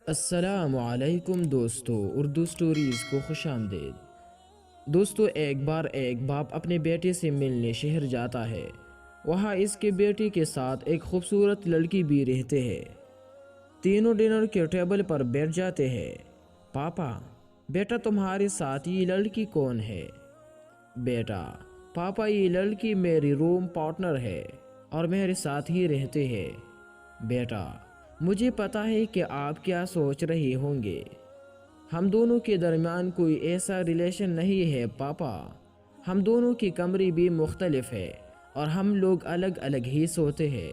السلام علیکم دوستو، اردو سٹوریز کو خوش آمدید۔ دوستو، ایک بار ایک باپ اپنے بیٹے سے ملنے شہر جاتا ہے۔ وہاں اس کے بیٹے کے ساتھ ایک خوبصورت لڑکی بھی رہتے ہیں۔ تینوں ڈنر کے ٹیبل پر بیٹھ جاتے ہیں۔ پاپا، بیٹا تمہارے ساتھ یہ لڑکی کون ہے؟ بیٹا: پاپا، یہ لڑکی میری روم پارٹنر ہے اور میرے ساتھ ہی رہتے ہیں۔ بیٹا: مجھے پتا ہے کہ آپ کیا سوچ رہے ہوں گے، ہم دونوں کے درمیان کوئی ایسا ریلیشن نہیں ہے پاپا، ہم دونوں کی کمرے بھی مختلف ہے اور ہم لوگ الگ الگ ہی سوتے ہیں،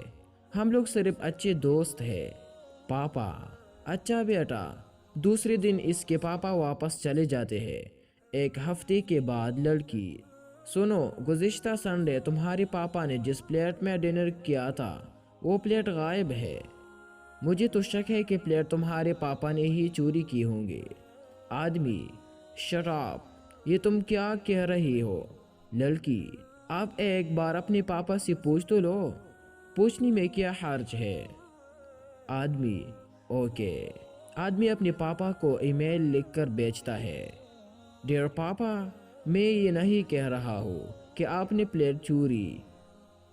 ہم لوگ صرف اچھے دوست ہیں۔ پاپا: اچھا بیٹا۔ دوسرے دن اس کے پاپا واپس چلے جاتے ہیں۔ ایک ہفتے کے بعد لڑکی: سنو، گزشتہ سنڈے تمہارے پاپا نے جس پلیٹ میں ڈنر کیا تھا وہ پلیٹ غائب ہے، مجھے تو شک ہے کہ پلیٹ تمہارے پاپا نے ہی چوری کی ہوں گے۔ آدمی: شٹ اپ، یہ تم کیا کہہ رہی ہو؟ لڑکی: آپ ایک بار اپنے پاپا سے پوچھ تو لو، پوچھنے میں کیا حرج ہے؟ آدمی: اوکے۔ آدمی اپنے پاپا کو ای میل لکھ کر بھیجتا ہے: ڈیئر پاپا، میں یہ نہیں کہہ رہا ہوں کہ آپ نے پلیٹ چوری،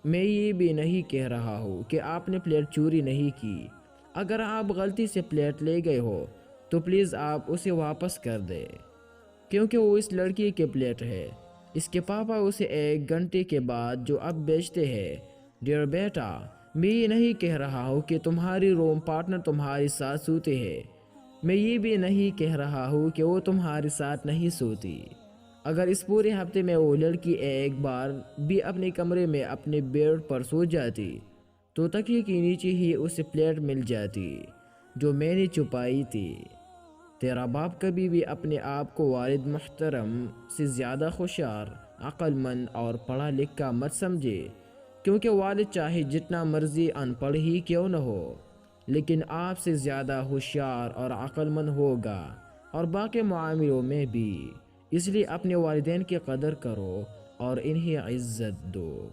میں یہ بھی نہیں کہہ رہا ہوں کہ آپ نے پلیٹ چوری نہیں کی، اگر آپ غلطی سے پلیٹ لے گئے ہو تو پلیز آپ اسے واپس کر دیں، کیونکہ وہ اس لڑکی کی پلیٹ ہے۔ اس کے پاپا اسے 1 گھنٹے کے بعد جو اب بیچتے ہیں: ڈیئر بیٹا، میں یہ نہیں کہہ رہا ہوں کہ تمہاری روم پارٹنر تمہارے ساتھ سوتے ہیں، میں یہ بھی نہیں کہہ رہا ہوں کہ وہ تمہارے ساتھ نہیں سوتی، اگر اس پورے ہفتے میں وہ لڑکی ایک بار بھی اپنے کمرے میں اپنے بیڈ پر سو جاتی تو تکیے کے نیچے ہی اسے پلیٹ مل جاتی جو میں نے چھپائی تھی۔ تیرا باپ کبھی بھی اپنے آپ کو والد محترم سے زیادہ ہوشیار، عقل مند اور پڑھا لکھا مت سمجھے، کیونکہ والد چاہے جتنا مرضی ان پڑھ ہی کیوں نہ ہو لیکن آپ سے زیادہ ہوشیار اور عقل مند ہوگا، اور باقی معاملوں میں بھی۔ اس لیے اپنے والدین کی قدر کرو اور انہیں عزت دو۔